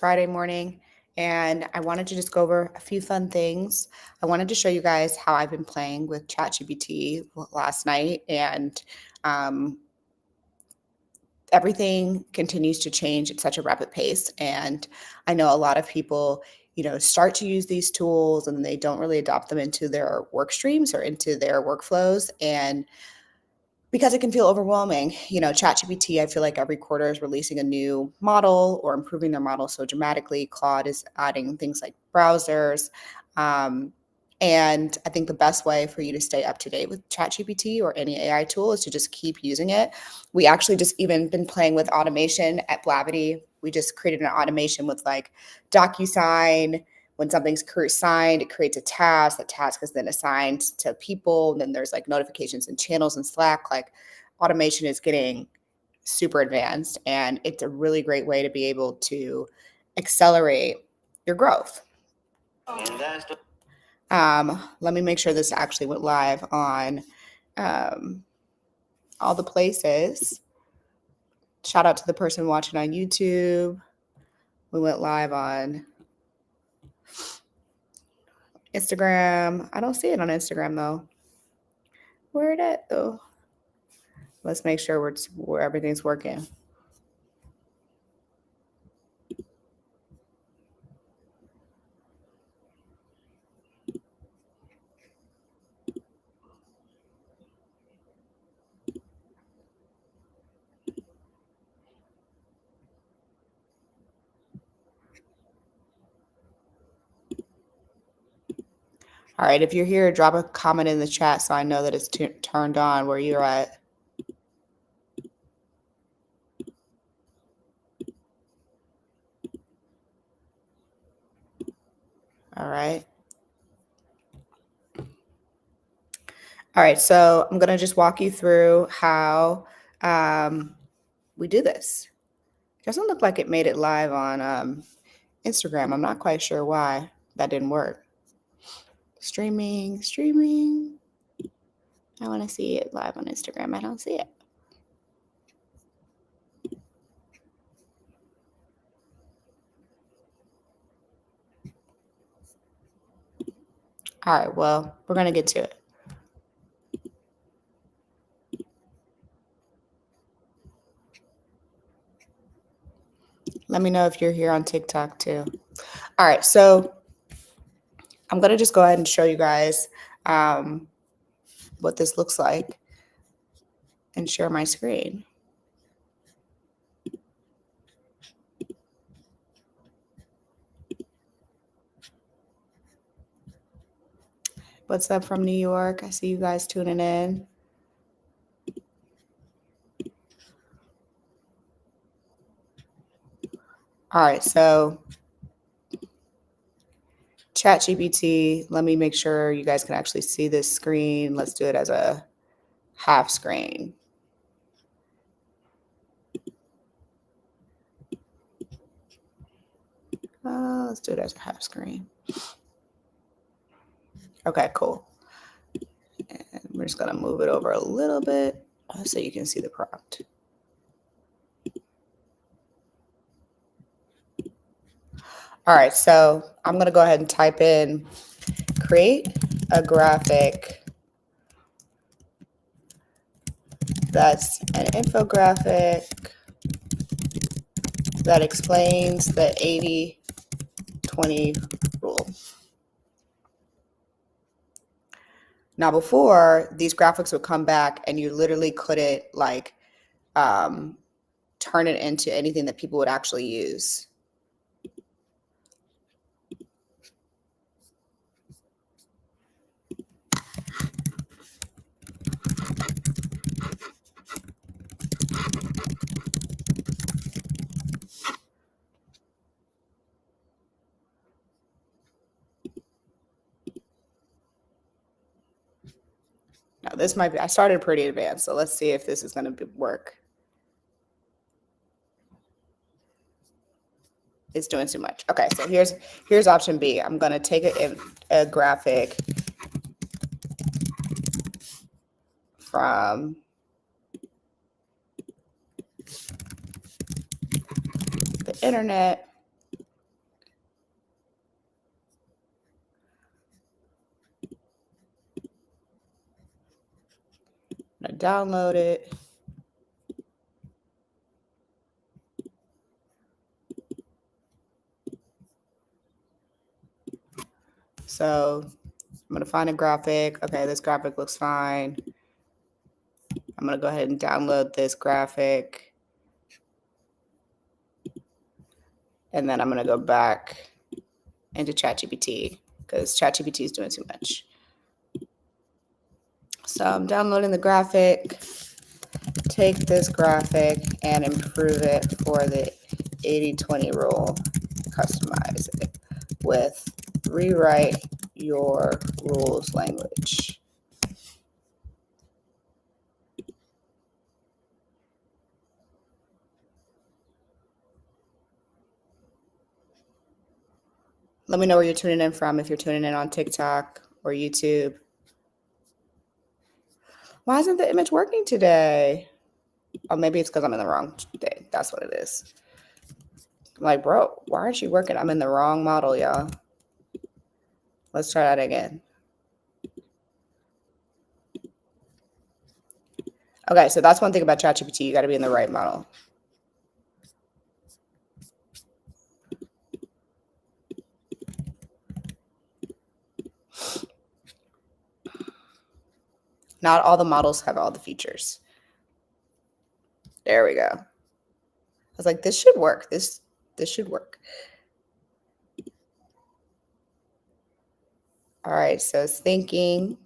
Friday morning, and I wanted to just go over a few fun things. I wanted to show you guys how I've been playing with ChatGPT last night, and um, everything continues to change at such a rapid pace. And I know a lot of people, start to use these tools and they don't really adopt them into their work streams or into their workflows. And because it can feel overwhelming. ChatGPT, I feel like every quarter is releasing a new model or improving their model so dramatically. Claude is adding things like browsers. Um, and I think the best way for you to stay up to date with ChatGPT or any AI tool is to just keep using it. We actually just even been playing with automation at Blavity. We just created an automation with like DocuSign. When something's signed, it creates a task. That task is then assigned to people. And then there's like notifications and channels in Slack. Like automation is getting super advanced, and it's a really great way to be able to accelerate your growth. Let me make sure this actually went live on all the places. Shout out to the person watching on YouTube. We went live on Instagram. I don't see it on Instagram though. Where it at though? Let's make sure where everything's working. All right, if you're here, drop a comment in the chat so I know that it's turned on where you're at. All right. All right, so I'm going to just walk you through how we do this. It doesn't look like it made it live on Instagram. I'm not quite sure why that didn't work. Streaming. I want to see it live on Instagram. I don't see it. All right, well, we're going to get to it. Let me know if you're here on TikTok too. All right, so I'm going to just go ahead and show you guys what this looks like and share my screen. What's up from New York? I see you guys tuning in. All right, so ChatGPT, let me make sure you guys can actually see this screen. Let's do it as a half screen. Let's do it as a half screen. Okay, cool. And we're just gonna move it over a little bit so you can see the prompt. All right, so I'm gonna go ahead and type in create a graphic that's an infographic that explains the 80-20 rule. Now, before, these graphics would come back and you literally couldn't like turn it into anything that people would actually use. Now, this might be, I started pretty advanced, so let's see if this is going to work. It's doing too much. Okay, so here's option B. I'm going to take a graphic from the internet I'm gonna download it. So I'm gonna find a graphic. Okay, this graphic looks fine. I'm gonna go ahead and download this graphic. And then I'm gonna go back into ChatGPT because ChatGPT is doing too much. So I'm downloading the graphic. Take this graphic and improve it for the 80-20 rule. Customize it with rewrite your rules language. Let me know where you're tuning in from, if you're tuning in on TikTok or YouTube. Why isn't the image working today? Oh, maybe it's because I'm in the wrong day. That's what it is. I'm like, bro, why aren't you working? I'm in the wrong model, y'all. Let's try that again. Okay, so that's one thing about ChatGPT. You got to be in the right model. Not all the models have all the features. There we go. I was like, this should work. This should work. All right, so it's thinking.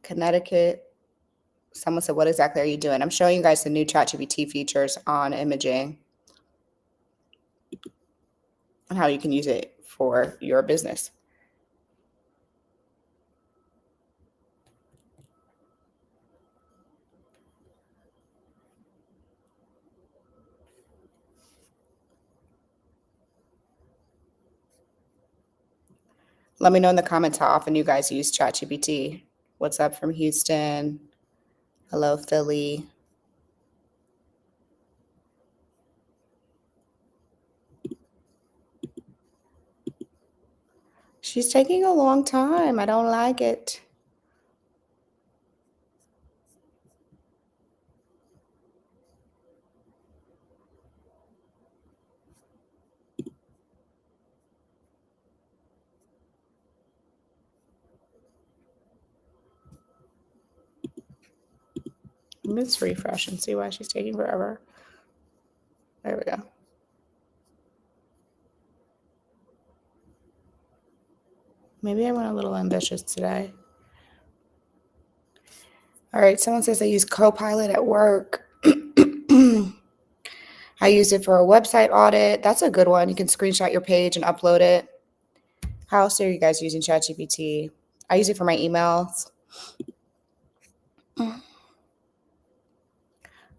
Connecticut. Someone said, what exactly are you doing? I'm showing you guys the new ChatGPT features on imaging and how you can use it for your business. Let me know in the comments how often you guys use ChatGPT. What's up from Houston? Hello, Philly. She's taking a long time. I don't like it. Let's refresh and see why she's taking forever. There we go. Maybe I went a little ambitious today. All right, someone says I use Copilot at work. I use it for a website audit. That's a good one. You can screenshot your page and upload it. How else are you guys using ChatGPT? I use it for my emails.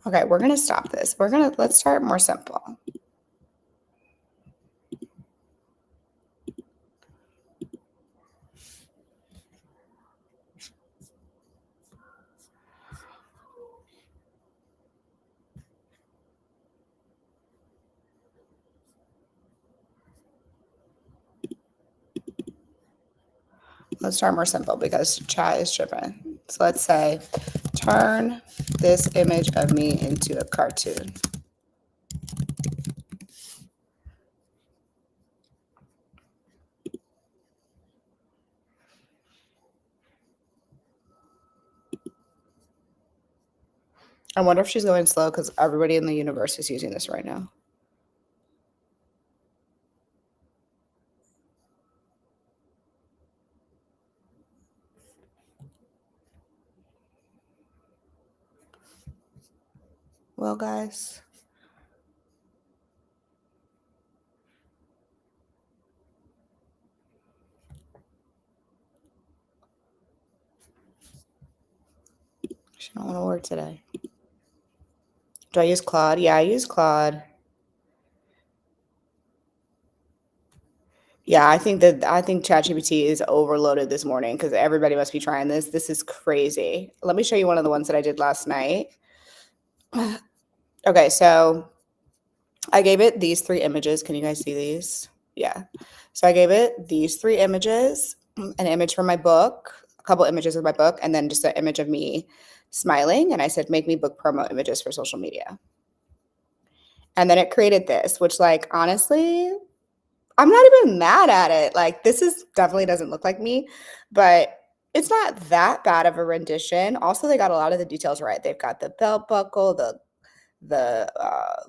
Okay, we're gonna stop this. Let's start more simple. Let's start more simple because chat is tripping. So let's say, turn this image of me into a cartoon. I wonder if she's going slow because everybody in the universe is using this right now. Well, guys, she don't want to work today. Do I use Claude? Yeah, I use Claude. Yeah, I think ChatGPT is overloaded this morning because everybody must be trying this. This is crazy. Let me show you one of the ones that I did last night. Okay, so I gave it these 3 images. Can you guys see these? Yeah. So I gave it these 3 images, an image from my book, couple images of my book and then just an image of me smiling. And I said, make me book promo images for social media. And then it created this, which like, honestly, I'm not even mad at it. Like, this is definitely doesn't look like me, but it's not that bad of a rendition. Also, they got a lot of the details right. They've got the belt buckle, the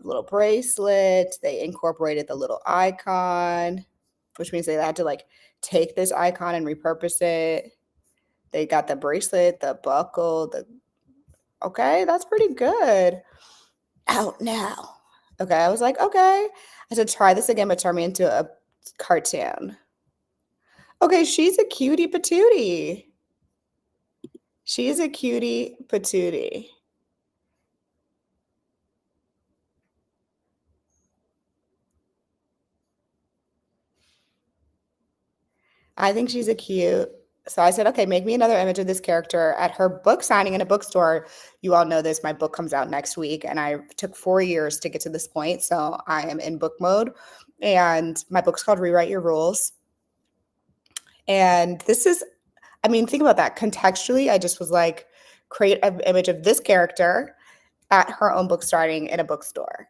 little bracelet. They incorporated the little icon, which means they had to like take this icon and repurpose it. They got the bracelet, the buckle, okay, that's pretty good. Out now. Okay, I was like, okay. I said, try this again, but turn me into a cartoon. Okay, she's a cutie patootie. She's a cutie patootie. I think she's a cute. So I said, okay, make me another image of this character at her book signing in a bookstore. You all know this. My book comes out next week, and I took 4 years to get to this point. So I am in book mode. And my book's called Rewrite Your Rules. And this is, I mean, think about that. Contextually, I just was like, create an image of this character at her own book starting in a bookstore.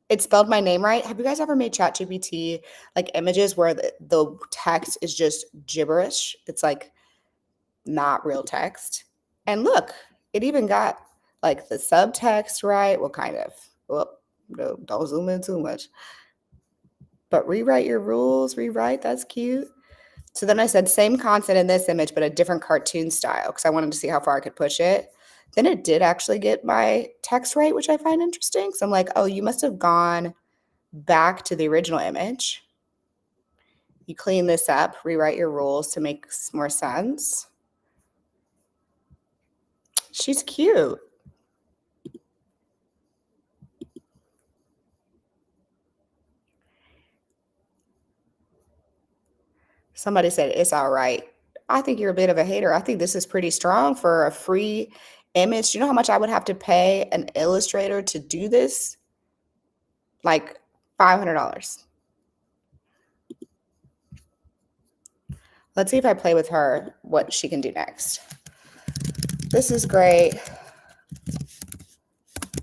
It spelled my name right. Have you guys ever made ChatGPT like images where the text is just gibberish? It's like not real text. And look, it even got like the subtext right. Well, kind of. Well, no, don't zoom in too much. But rewrite your rules, rewrite. That's cute. So then I said same content in this image, but a different cartoon style because I wanted to see how far I could push it. Then it did actually get my text right, which I find interesting. So I'm like, oh, you must have gone back to the original image. You clean this up, rewrite your rules to make more sense. She's cute. Somebody said it's all right. I think you're a bit of a hater. I think this is pretty strong for a free image. Do you know how much I would have to pay an illustrator to do this? Like $500. Let's see if I play with her, what she can do next. This is great.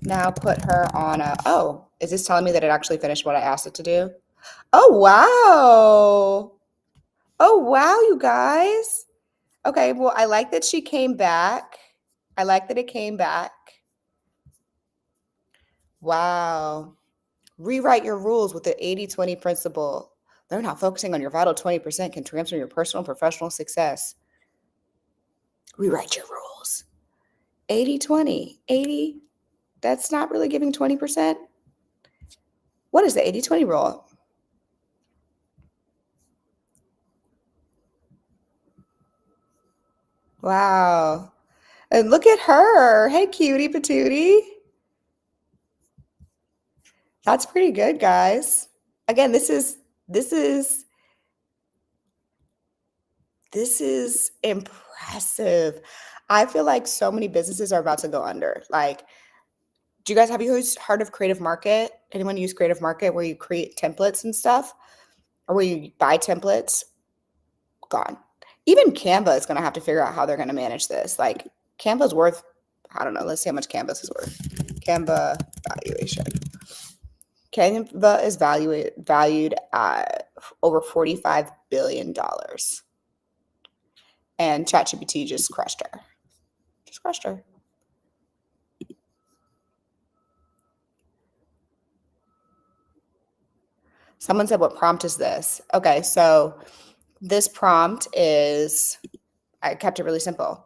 Now put her on a, oh, is this telling me that it actually finished what I asked it to do? Oh, wow. Oh, wow, you guys. Okay, well, I like that she came back. I like that it came back. Wow. Rewrite your rules with the 80-20 principle. Learn how focusing on your vital 20% can transform your personal and professional success. Rewrite your rules. 80-20. 80, that's not really giving 20%. What is the 80-20 rule? Wow. And look at her. Hey, cutie patootie. That's pretty good, guys. Again, this is impressive. I feel like so many businesses are about to go under. Like, have you heard of Creative Market? Anyone use Creative Market where you create templates and stuff? Or where you buy templates? Gone. Even Canva is going to have to figure out how they're going to manage this. Like, Canva's worth, I don't know, let's see how much Canvas is worth. Canva valuation. Canva is valued at over $45 billion. And ChatGPT just crushed her. Just crushed her. Someone said, what prompt is this? Okay, so this prompt is, I kept it really simple.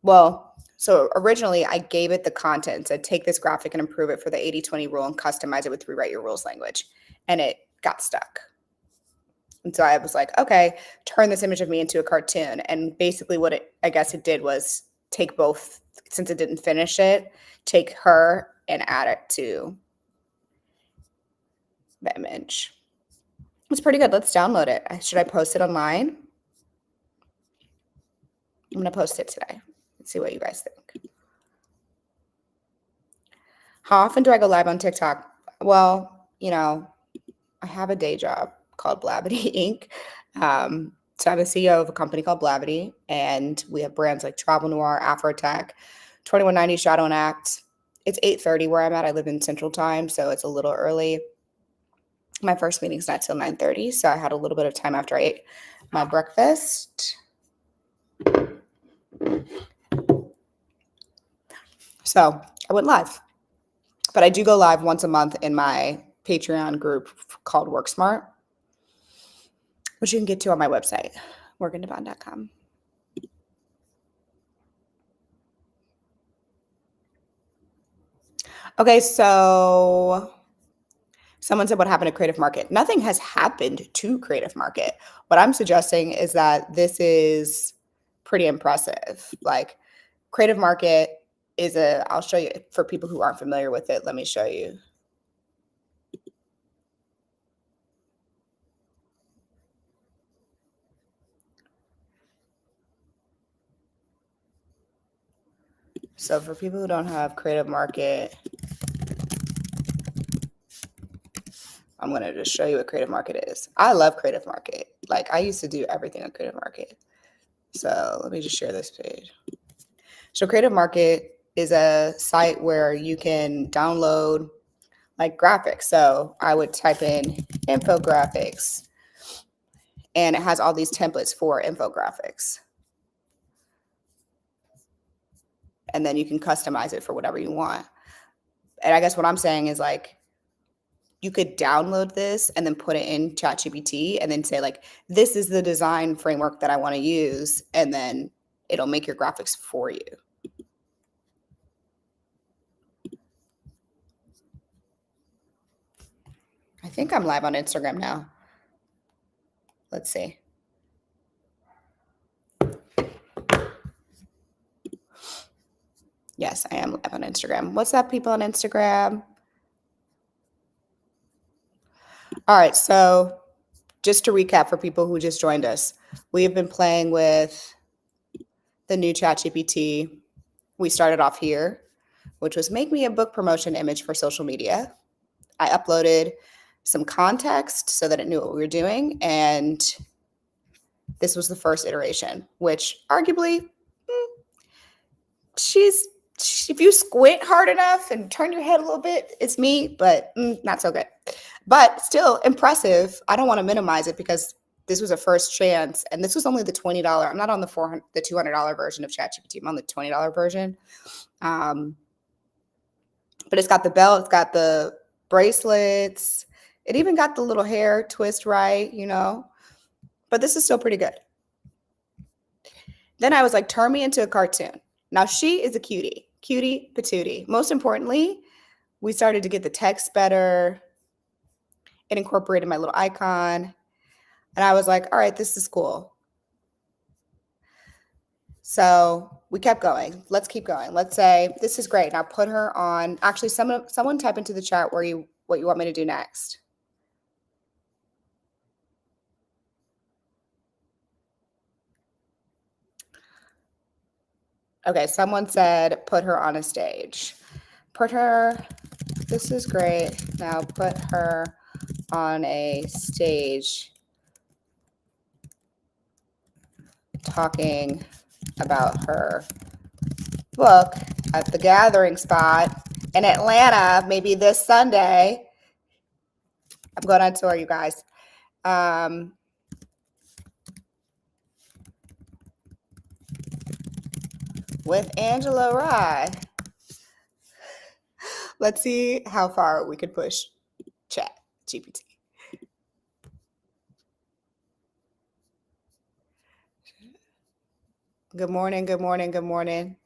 Well, so originally I gave it the content, said take this graphic and improve it for the 80-20 rule and customize it with rewrite your rules language. And it got stuck. And so I was like, okay, turn this image of me into a cartoon. And basically what I guess it did was take both, since it didn't finish it, take her and add it to the image. It's pretty good. Let's download it. Should I post it online? I'm going to post it today. Let's see what you guys think. How often do I go live on TikTok? Well, I have a day job called Blavity Inc. So I'm the CEO of a company called Blavity, and we have brands like Travel Noir, Afrotech, 2190 Shadow and Act. It's 8:30 where I'm at. I live in Central Time, so it's a little early. My first meeting's not till 9:30, so I had a little bit of time after I ate my breakfast. So I went live. But I do go live once a month in my Patreon group called Work Smart, which you can get to on my website, morgandevon.com. Okay, so someone said what happened to Creative Market. Nothing has happened to Creative Market. What I'm suggesting is that this is pretty impressive. Like Creative Market is I'll show you for people who aren't familiar with it. Let me show you. So for people who don't have Creative Market, I'm going to just show you what Creative Market is. I love Creative Market. Like I used to do everything on Creative Market. So let me just share this page. So Creative Market is a site where you can download like graphics. So I would type in infographics and it has all these templates for infographics. And then you can customize it for whatever you want. And I guess what I'm saying is like, you could download this and then put it in ChatGPT and then say like, this is the design framework that I want to use. And then it'll make your graphics for you. I think I'm live on Instagram now. Let's see. Yes, I am live on Instagram. What's up, people on Instagram? All right, so just to recap for people who just joined us, we have been playing with the new ChatGPT. We started off here, which was make me a book promotion image for social media. I uploaded some context so that it knew what we were doing, and this was the first iteration, which arguably, if you squint hard enough and turn your head a little bit, it's me, but not so good. But still impressive. I don't want to minimize it because this was a first chance, and this was only the $20. I'm not on the $200 version of ChatGPT. I'm on the $20 version. But it's got the belt, it's got the bracelets, it even got the little hair twist right, you know. But this is still pretty good. Then I was like, turn me into a cartoon. Now she is a cutie patootie. Most importantly, we started to get the text better. It incorporated my little icon. And I was like, all right, this is cool. So we kept going. Let's keep going. Let's say, this is great. Now put her on. Actually, someone type into the chat what you want me to do next. Okay, someone said, put her on a stage. This is great. Now put her on a stage talking about her book at the gathering spot in Atlanta, maybe this Sunday. I'm going on tour, you guys. With Angela Rye. Let's see how far we could push ChatGPT. Good morning, good morning, good morning.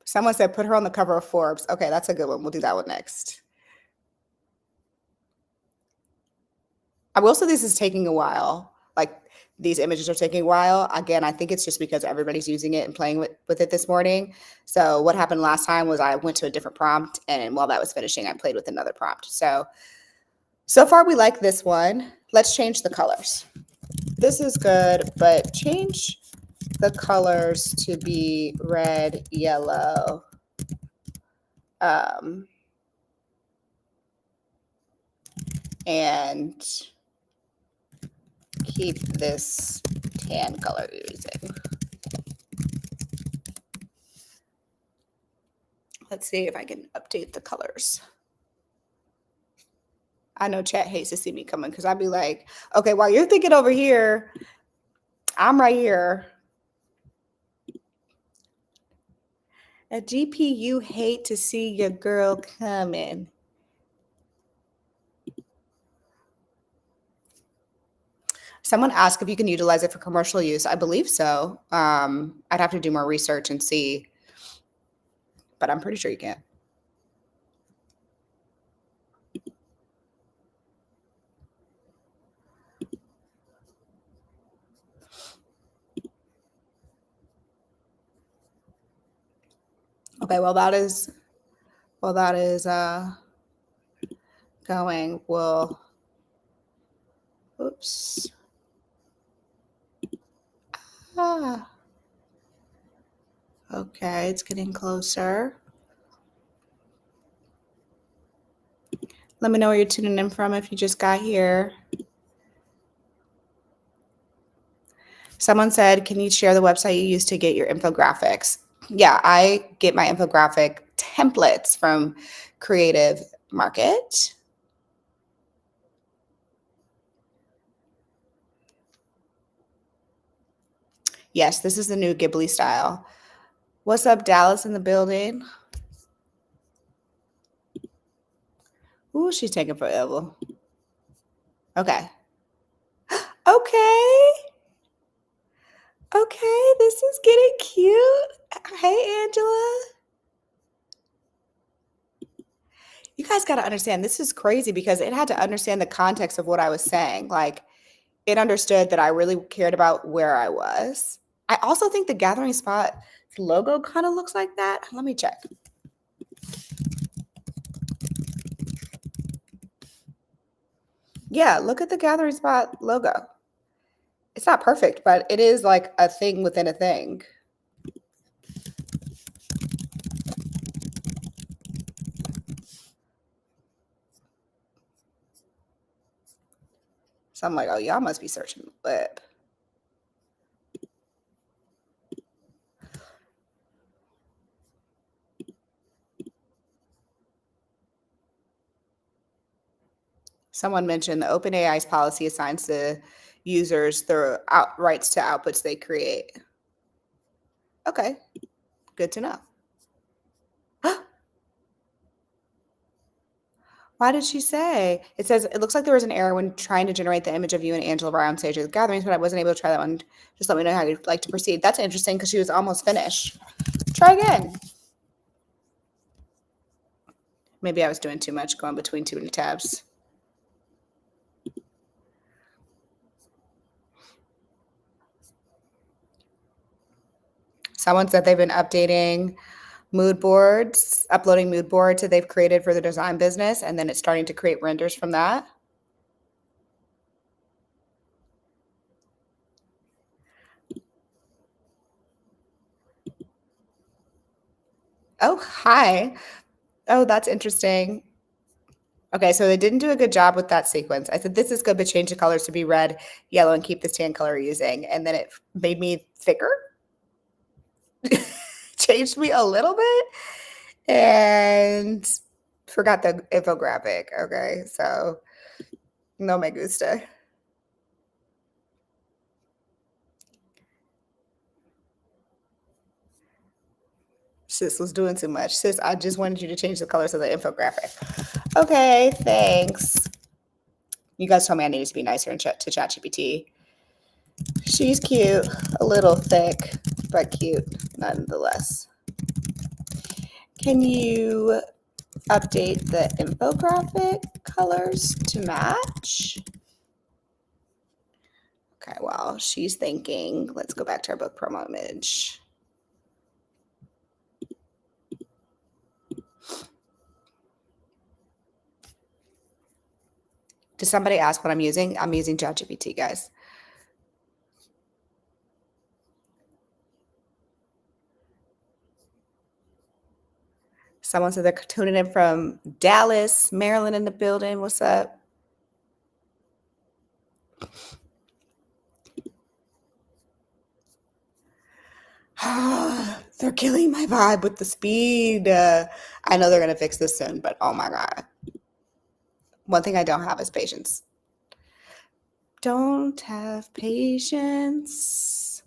Someone said put her on the cover of Forbes. Okay, that's a good one. We'll do that one next. I will say this is taking a while. Like these images are taking a while. Again, I think it's just because everybody's using it and playing with it this morning. So what happened last time was I went to a different prompt, and while that was finishing, I played with another prompt. So far we like this one. Let's change the colors. This is good, but change the colors to be red, yellow, and keep this tan color you're using. Let's see if I can update the colors. I know chat hates to see me coming because I'd be like, okay, while you're thinking over here, I'm right here. A GPU hate to see your girl coming. Someone asked if you can utilize it for commercial use. I believe so. I'd have to do more research and see, but I'm pretty sure you can. Okay, well that is going. We'll oops. Ah. Okay, it's getting closer. Let me know where you're tuning in from if you just got here. Someone said, can you share the website you use to get your infographics? Yeah, I get my infographic templates from Creative Market. Yes, this is the new Ghibli style. What's up, Dallas in the building? Ooh, she's taking forever. Okay. Okay. Okay, this is getting cute. Hey, Angela. You guys got to understand, this is crazy because it had to understand the context of what I was saying. Like, it understood that I really cared about where I was. I also think the Gathering Spot logo kind of looks like that. Let me check. Yeah, look at the Gathering Spot logo. It's not perfect, but it is like a thing within a thing. So I'm like, oh, y'all must be searching the web. Someone mentioned the OpenAI's policy assigns to users the rights to outputs they create. Okay, good to know. Why did she say? It says, it looks like there was an error when trying to generate the image of you and Angela Brown stage of the gatherings, but I wasn't able to try that one. Just let me know how you'd like to proceed. That's interesting because she was almost finished. Try again. Maybe I was doing too much, going between too many tabs. Someone said they've been updating mood boards, uploading mood boards that they've created for the design business, and then it's starting to create renders from that. Oh, hi. Oh, that's interesting. Okay, so they didn't do a good job with that sequence. I said, this is good, but change the colors to be red, yellow, and keep this tan color using. And then it made me thicker. Changed me a little bit and forgot the infographic. Okay, so no me gusta. Sis was doing too much. Sis, I just wanted you to change the colors of the infographic. Okay, thanks. You guys told me I needed to be nicer to ChatGPT. She's cute, a little thick, but cute nonetheless. Can you update the infographic colors to match? Okay, well, she's thinking. Let's go back to our book promo image. Did somebody ask what I'm using? I'm using ChatGPT, guys. Someone said they're tuning in from Dallas, Maryland in the building. What's up? They're killing my vibe with the speed. I know they're going to fix this soon, but oh my God. One thing I don't have is patience. Don't have patience.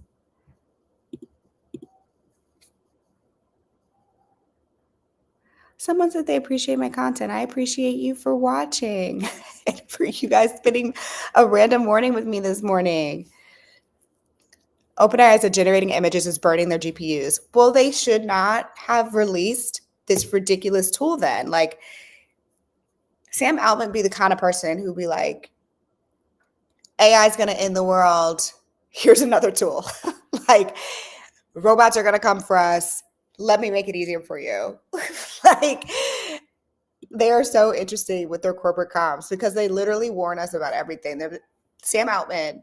Someone said they appreciate my content. I appreciate you for watching and for you guys spending a random morning with me this morning. OpenAI said generating images is burning their GPUs. Well, they should not have released this ridiculous tool then. Like, Sam Altman be the kind of person who'd be like, AI is going to end the world. Here's another tool. Like, robots are going to come for us. Let me make it easier for you. Like, they are so interesting with their corporate comms because they literally warn us about everything. Sam Altman,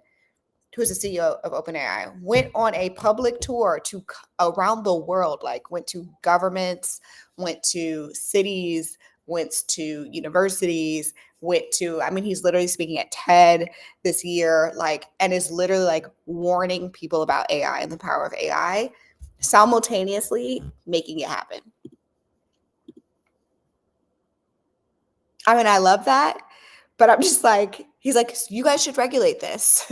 who is the CEO of OpenAI, went on a public tour to around the world, like went to governments, went to cities, went to universities, went to, I mean, he's literally speaking at TED this year, like, and is literally like warning people about AI and the power of AI, simultaneously making it happen. I mean, I love that, but I'm just like, he's like, you guys should regulate this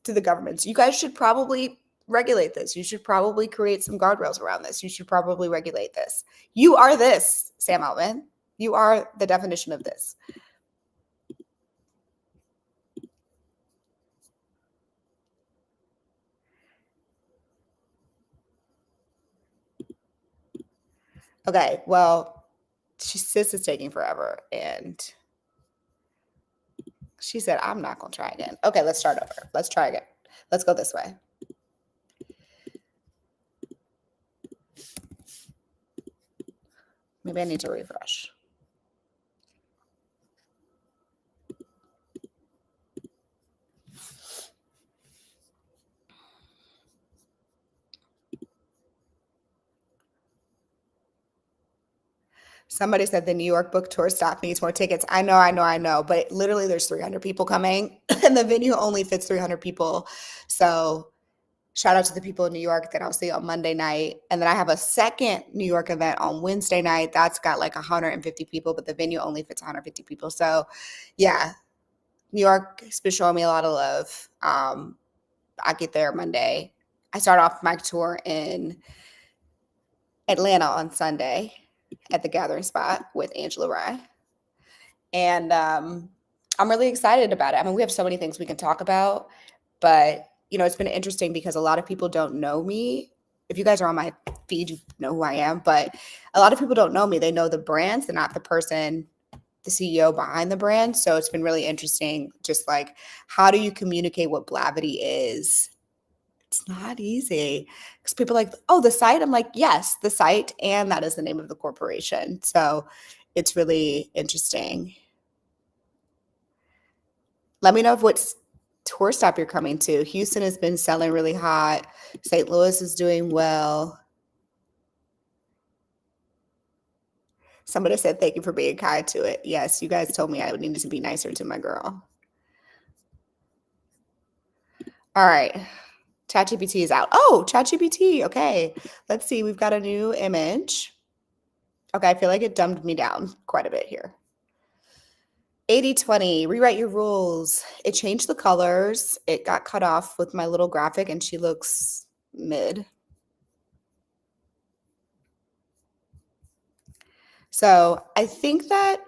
to the governments. You guys should probably regulate this. You should probably create some guardrails around this. You should probably regulate this. You are this, Sam Altman. You are the definition of this. Okay, well, sis is taking forever, and she said, I'm not going to try again. Okay, let's start over. Let's try again. Let's go this way. Maybe I need to refresh. Somebody said the New York book tour stop needs more tickets. I know. But literally, there's 300 people coming, and the venue only fits 300 people. So shout out to the people in New York that I'll see on Monday night. And then I have a second New York event on Wednesday night. That's got like 150 people, but the venue only fits 150 people. So yeah, New York has been showing me a lot of love. I get there Monday. I start off my tour in Atlanta on Sunday at the Gathering Spot with Angela Rye. And I'm really excited about it. I mean, we have so many things we can talk about, but it's been interesting because a lot of people don't know me. If you guys are on my feed, you know who I am, but a lot of people don't know me. They know the brands and not the person, the CEO behind the brand. So it's been really interesting. Just like, how do you communicate what Blavity is? It's not easy because people are like, oh, the site. I'm like, yes, the site. And that is the name of the corporation. So it's really interesting. Let me know what tour stop you're coming to. Houston has been selling really hot. St. Louis is doing well. Somebody said, thank you for being kind to it. Yes, you guys told me I would need to be nicer to my girl. All right. ChatGPT is out. Oh, ChatGPT. Okay. Let's see. We've got a new image. Okay. I feel like it dumbed me down quite a bit here. 80/20, rewrite your rules. It changed the colors. It got cut off with my little graphic and she looks mid. So I think that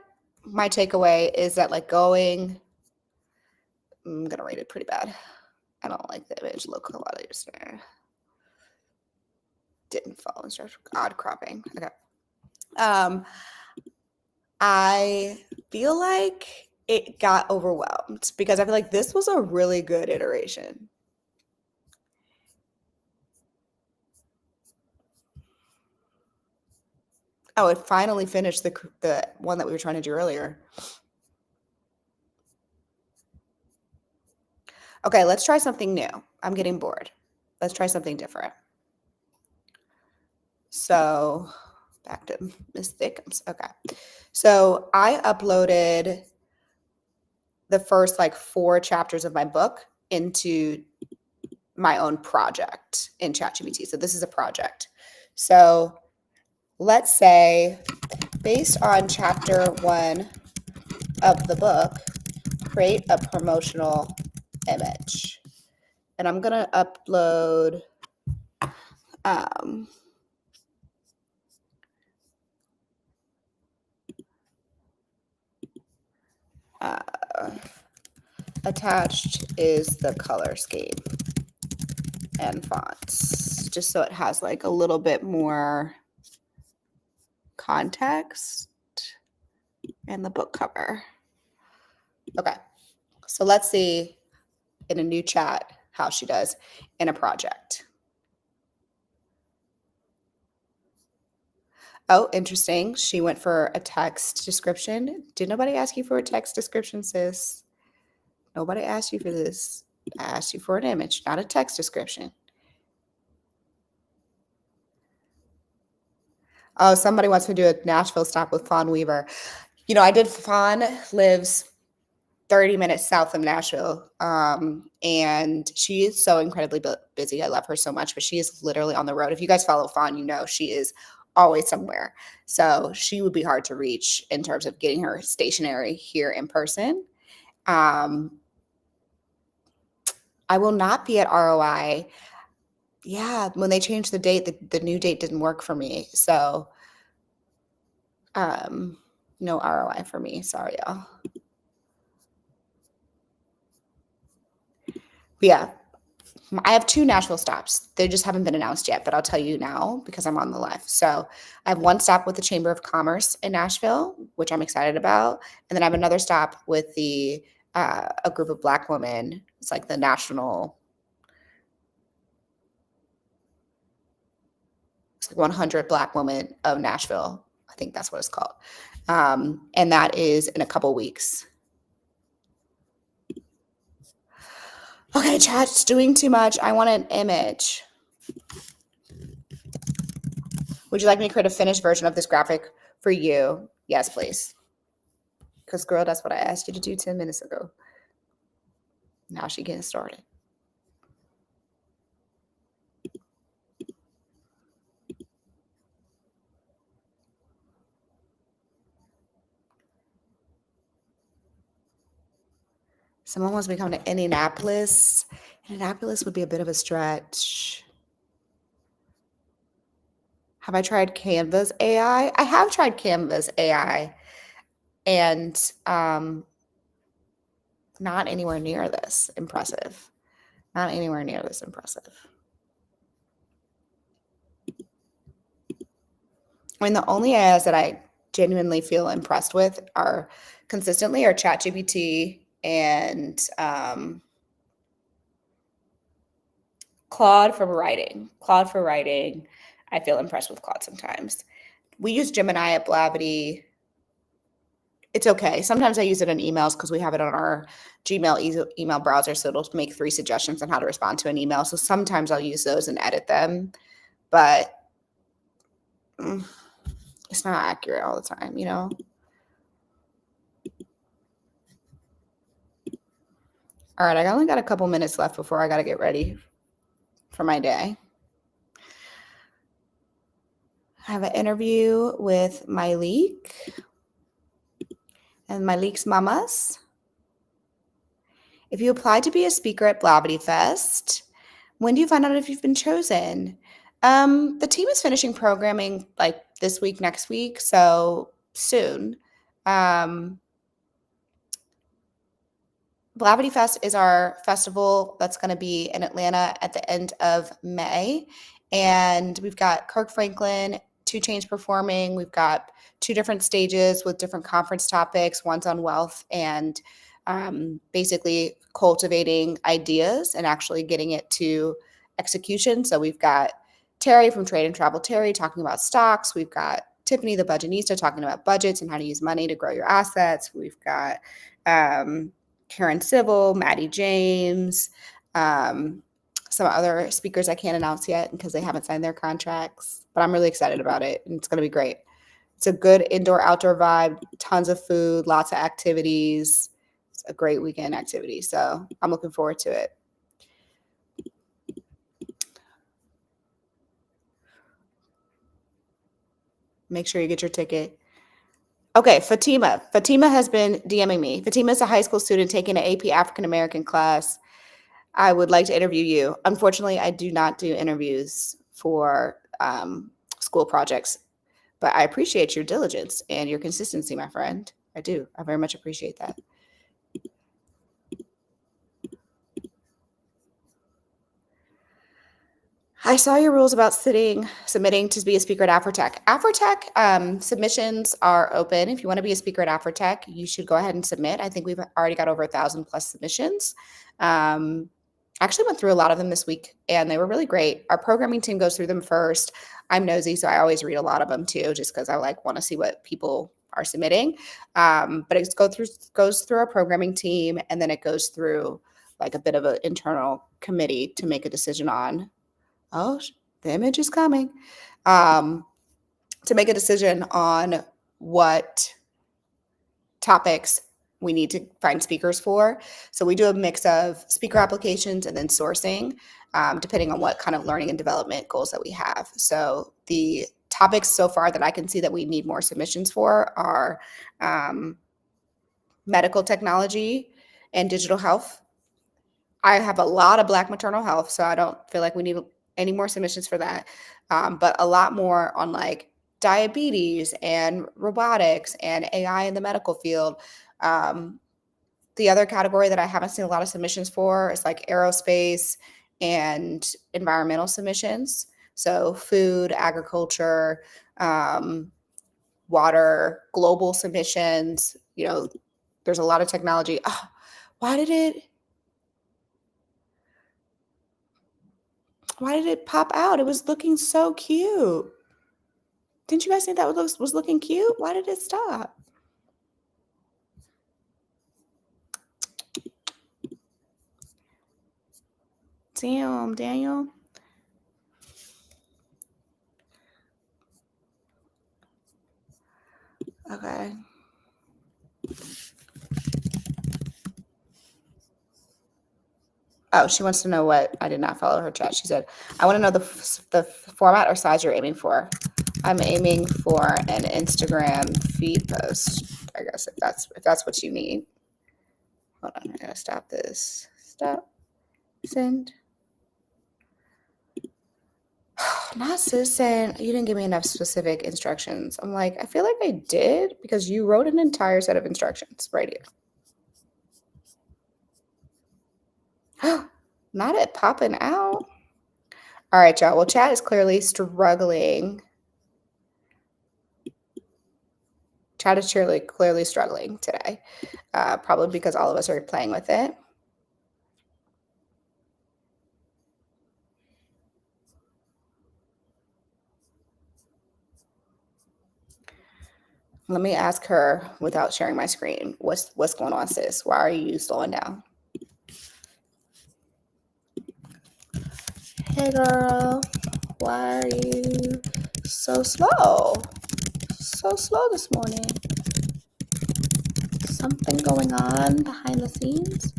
my takeaway is that I'm going to rate it pretty bad. I don't like the image look a lot of yesterday. Didn't follow instructions. Odd cropping. Okay. I feel like it got overwhelmed because I feel like this was a really good iteration. Oh, it finally finished the one that we were trying to do earlier. Okay, let's try something new. I'm getting bored. Let's try something different. So back to Miss Thickums. Okay. So I uploaded the first 4 chapters of my book into my own project in ChatGPT. So this is a project. So let's say, based on chapter 1 of the book, create a promotional image. And I'm going to upload attached is the color scheme and fonts, just so it has like a little bit more context and the book cover. Okay, so let's see in a new chat how she does in a project. Oh, interesting. She went for a text description. Did nobody ask you for a text description, sis? Nobody asked you for this. I asked you for an image, not a text description. Oh, somebody wants me to do a Nashville stop with Fawn Weaver. You know, I did. Fawn lives 30 minutes south of Nashville. And she is so incredibly busy. I love her so much, but she is literally on the road. If you guys follow Fawn, you know she is always somewhere. So she would be hard to reach in terms of getting her stationary here in person. I will not be at ROI. Yeah, when they changed the date, the new date didn't work for me. So no ROI for me. Sorry, y'all. But yeah, I have 2 Nashville stops. They just haven't been announced yet, but I'll tell you now because I'm on the live. So I have 1 stop with the Chamber of Commerce in Nashville, which I'm excited about. And then I have another stop with the a group of Black women. It's like the national, it's like 100 Black women of Nashville. I think that's what it's called. And that is in a couple weeks. Okay, chat's doing too much. I want an image. Would you like me to create a finished version of this graphic for you? Yes, please. Because, girl, that's what I asked you to do 10 minutes ago. Now she getting started. Someone wants me to come to Indianapolis. Indianapolis would be a bit of a stretch. Have I tried Canva's AI? I have tried Canva's AI, and not anywhere near this impressive. Not anywhere near this impressive. I mean, the only AIs that I genuinely feel impressed with are consistently are ChatGPT and Claude for writing. Claude for writing. I feel impressed with Claude sometimes. We use Gemini at Blavity. It's okay. Sometimes I use it in emails because we have it on our Gmail email browser, so it'll make 3 suggestions on how to respond to an email. So sometimes I'll use those and edit them, but it's not accurate all the time, you know? All right, I only got a couple minutes left before I got to get ready for my day. I have an interview with Myleek and Myleek's mamas. If you applied to be a speaker at Blavity Fest, when do you find out if you've been chosen? The team is finishing programming like this week, next week, so soon. Blavity Fest is our festival that's going to be in Atlanta at the end of May. And we've got Kirk Franklin, 2 Chainz performing. We've got 2 different stages with different conference topics. One's on wealth and basically cultivating ideas and actually getting it to execution. So we've got Terry from Trade and Travel Terry talking about stocks. We've got Tiffany the Budgetnista talking about budgets and how to use money to grow your assets. We've got Karen Civil, Maddie James, some other speakers I can't announce yet because they haven't signed their contracts, but I'm really excited about it, and it's going to be great. It's a good indoor-outdoor vibe, tons of food, lots of activities. It's a great weekend activity, so I'm looking forward to it. Make sure you get your ticket. Okay, Fatima. Fatima has been DMing me. Fatima is a high school student taking an AP African American class. I would like to interview you. Unfortunately, I do not do interviews for school projects, but I appreciate your diligence and your consistency, my friend. I do. I very much appreciate that. I saw your rules about submitting to be a speaker at Afrotech. Afrotech submissions are open. If you want to be a speaker at Afrotech, you should go ahead and submit. I think we've already got over 1,000 plus submissions. I actually went through a lot of them this week, and they were really great. Our programming team goes through them first. I'm nosy, so I always read a lot of them too, just because I want to see what people are submitting. But it goes through our programming team, and then it goes through like a bit of an internal committee to make a decision on. Oh, the image is coming. To make a decision on what topics we need to find speakers for. So we do a mix of speaker applications and then sourcing, depending on what kind of learning and development goals that we have. So the topics so far that I can see that we need more submissions for are medical technology and digital health. I have a lot of Black maternal health, so I don't feel like we need any more submissions for that. But a lot more on like diabetes and robotics and AI in the medical field. The other category that I haven't seen a lot of submissions for is like aerospace and environmental submissions. So food, agriculture, water, global submissions. There's a lot of technology. Oh, why did it pop out? It was looking so cute. Didn't you guys think that was looking cute? Why did it stop? Damn, Daniel. Okay. Oh, she wants to know what I did not follow her chat. She said, I want to know the format or size you're aiming for. I'm aiming for an Instagram feed post, I guess, if that's what you need. Hold on, I gotta stop this. Stop. Send. Not sis saying you didn't give me enough specific instructions. I'm like, I feel like I did because you wrote an entire set of instructions right here. Not it popping out. All right, y'all. Well, chat is clearly struggling. Chat is clearly struggling today, probably because all of us are playing with it. Let me ask her without sharing my screen. What's going on, sis? Why are you slowing down? Hey, girl. Why are you so slow? So slow this morning. Something going on behind the scenes?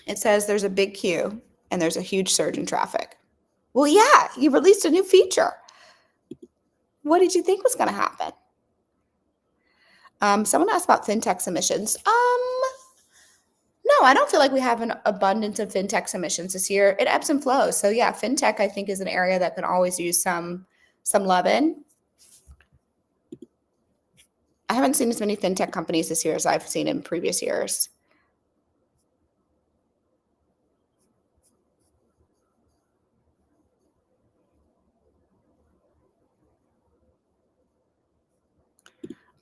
It says there's a big queue and there's a huge surge in traffic. Well, yeah, you released a new feature. What did you think was going to happen? Someone asked about fintech submissions. No, I don't feel like we have an abundance of fintech submissions this year. It ebbs and flows. So yeah, fintech I think is an area that can always use some love in. I haven't seen as many fintech companies this year as I've seen in previous years.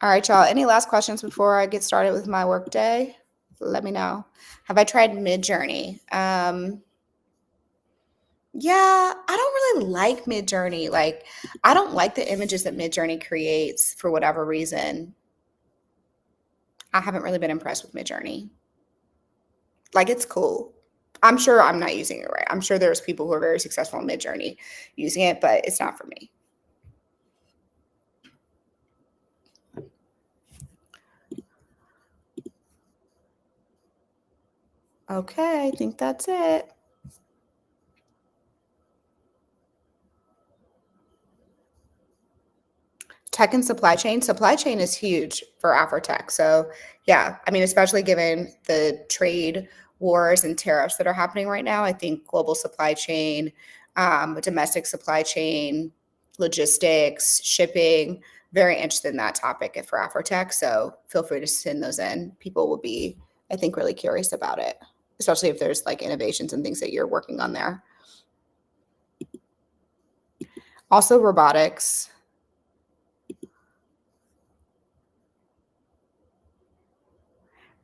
All right, y'all. Any last questions before I get started with my work day? Let me know. Have I tried Midjourney? Yeah, I don't really like Midjourney. Like, I don't like the images that Midjourney creates for whatever reason. I haven't really been impressed with Midjourney. Like, it's cool. I'm sure I'm not using it right. I'm sure there's people who are very successful in Midjourney using it, but it's not for me. Okay, I think that's it. Tech and supply chain. Supply chain is huge for Afrotech. So, yeah, I mean, especially given the trade wars and tariffs that are happening right now, I think global supply chain, domestic supply chain, logistics, shipping, very interested in that topic for Afrotech. So, feel free to send those in. People will be, I think, really curious about it, especially if there's like innovations and things that you're working on there. Also, robotics.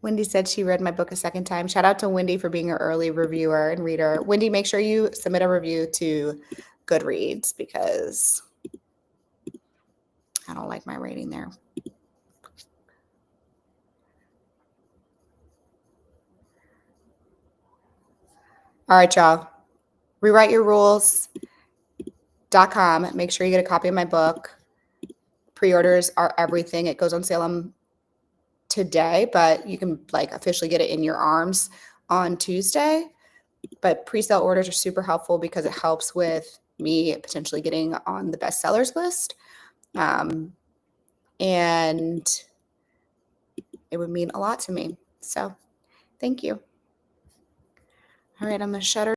Wendy said she read my book a second time. Shout out to Wendy for being an early reviewer and reader. Wendy, make sure you submit a review to Goodreads because I don't like my rating there. All right, y'all. RewriteYourRules.com. Make sure you get a copy of my book. Pre-orders are everything. It goes on sale on today, but you can like officially get it in your arms on Tuesday. But pre-sale orders are super helpful because it helps with me potentially getting on the bestsellers list. And it would mean a lot to me. So thank you. All right, I'm going to shut her